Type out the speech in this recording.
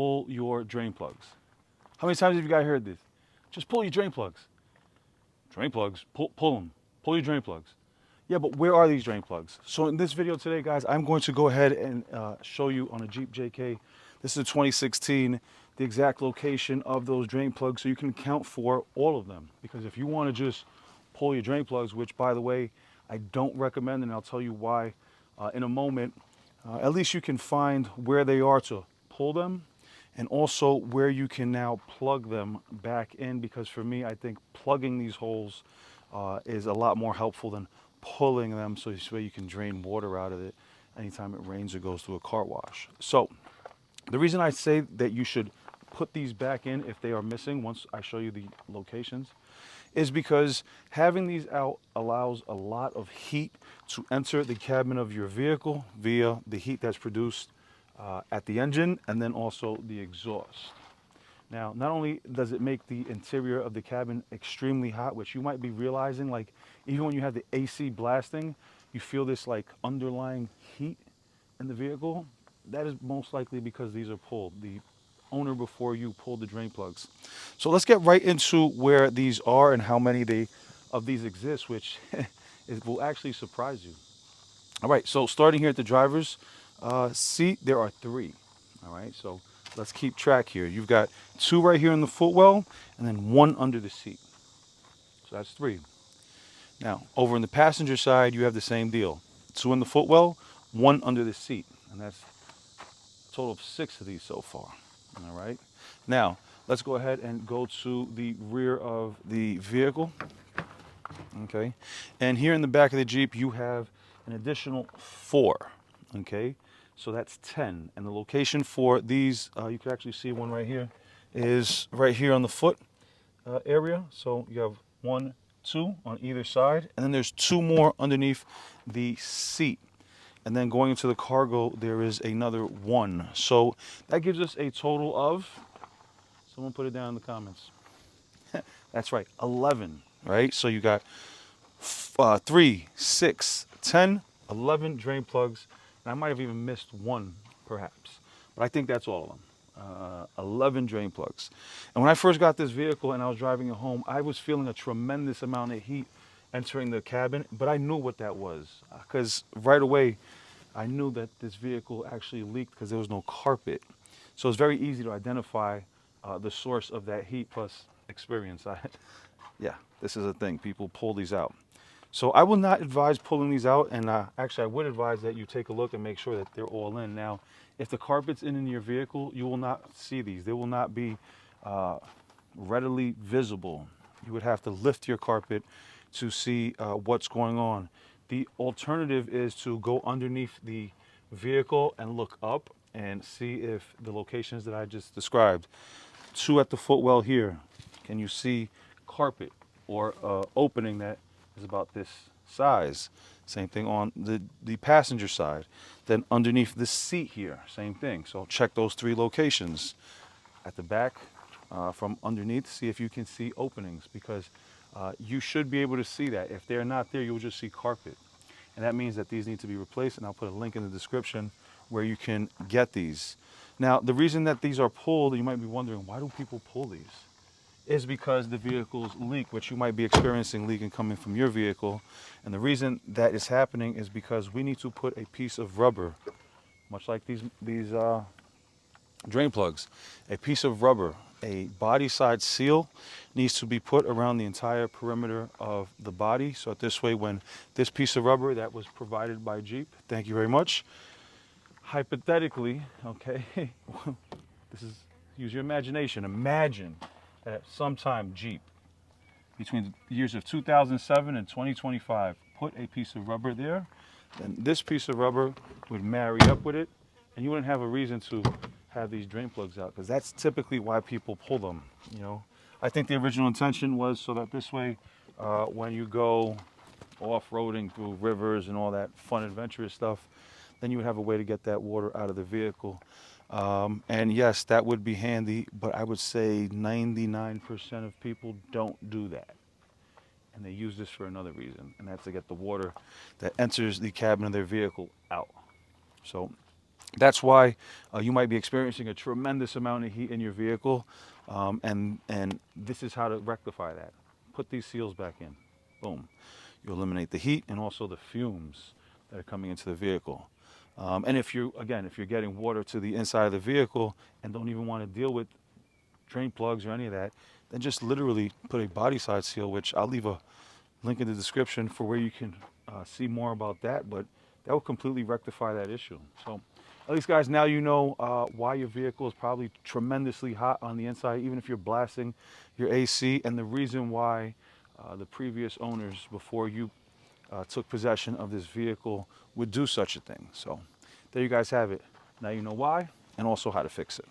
pull your drain plugs. How many times have you guys heard this? Just pull your drain plugs. Drain plugs, pull them. Pull your drain plugs. Yeah, but where are these drain plugs? So in this video today, guys, I'm going to go ahead and show you on a Jeep JK. This is a 2016, the exact location of those drain plugs so you can count for all of them. Because if you want to just pull your drain plugs, which by the way, I don't recommend, and I'll tell you why in a moment, at least you can find where they are to pull them and also where you can now plug them back in, because for me, I think plugging these holes is a lot more helpful than pulling them, so this way you can drain water out of it anytime it rains or goes through a car wash. So the reason I say that you should put these back in if they are missing once I show you the locations is because having these out allows a lot of heat to enter the cabin of your vehicle via the heat that's produced at the engine and then also the exhaust. Now, not only does it make the interior of the cabin extremely hot, which you might be realizing, like even when you have the AC blasting, you feel this like underlying heat in the vehicle. That is most likely because these are pulled. The owner before you pulled the drain plugs. So let's get right into where these are and how many of these exist, which will actually surprise you. All right, so starting here at the driver's seat, there are 3. All right, so let's keep track here. You've got 2 right here in the footwell and then 1 under the seat. So that's 3. Now, over in the passenger side, you have the same deal. 2 in the footwell, 1 under the seat. And that's a total of 6 of these so far. All right. Now, let's go ahead and go to the rear of the vehicle. Okay. And here in the back of the Jeep, you have an additional 4. Okay. So that's 10. And the location for these, you can actually see one right here, is right here on the foot area. So you have 1, 2 on either side. And then there's 2 more underneath the seat. And then going into the cargo, there is another 1. So that gives us a total of, someone put it down in the comments. That's right, 11, right? So you got 3, 6, 10, 11 drain plugs. And I might have even missed 1, perhaps. But I think that's all of them. 11 drain plugs. And when I first got this vehicle and I was driving it home, I was feeling a tremendous amount of heat entering the cabin, but I knew what that was because right away I knew that this vehicle actually leaked because there was no carpet. So it's very easy to identify the source of that heat plus experience. Yeah, this is a thing. People pull these out. So I will not advise pulling these out, and actually I would advise that you take a look and make sure that they're all in. Now, if the carpet's in your vehicle, you will not see these. They will not be readily visible. You would have to lift your carpet to see what's going on. The alternative is to go underneath the vehicle and look up and see if the locations that I just described. 2 at the footwell here. Can you see carpet or opening that is about this size? Same thing on the passenger side. Then underneath the seat here, same thing. So check those 3 locations. At the back, from underneath, see if you can see openings, because you should be able to see that. If they're not there, you'll just see carpet. And that means that these need to be replaced, and I'll put a link in the description where you can get these. Now, the reason that these are pulled, you might be wondering, why do people pull these? Is because the vehicles leak, which you might be experiencing leaking coming from your vehicle. And the reason that is happening is because we need to put a piece of rubber, much like these drain plugs, a piece of rubber, a body side seal needs to be put around the entire perimeter of the body. So this way, when this piece of rubber that was provided by Jeep, thank you very much, hypothetically, okay, this is, use your imagination. Imagine that sometime Jeep, between the years of 2007 and 2025, put a piece of rubber there, then this piece of rubber would marry up with it, and you wouldn't have a reason to have these drain plugs out, because that's typically why people pull them. You know, I think the original intention was so that this way, when you go off-roading through rivers and all that fun adventurous stuff, then you would have a way to get that water out of the vehicle. And yes, that would be handy, but I would say 99% of people don't do that. And they use this for another reason, and that's to get the water that enters the cabin of their vehicle out. So That's why you might be experiencing a tremendous amount of heat in your vehicle, and this is how to rectify that. Put these seals back in. Boom. You eliminate the heat and also the fumes that are coming into the vehicle. And if you're getting water to the inside of the vehicle and don't even want to deal with drain plugs or any of that, then just literally put a body side seal, which I'll leave a link in the description for where you can see more about that. But that will completely rectify that issue. So at least, guys, now you know why your vehicle is probably tremendously hot on the inside, even if you're blasting your AC, and the reason why the previous owners before you took possession of this vehicle would do such a thing. So there you guys have it. Now you know why and also how to fix it.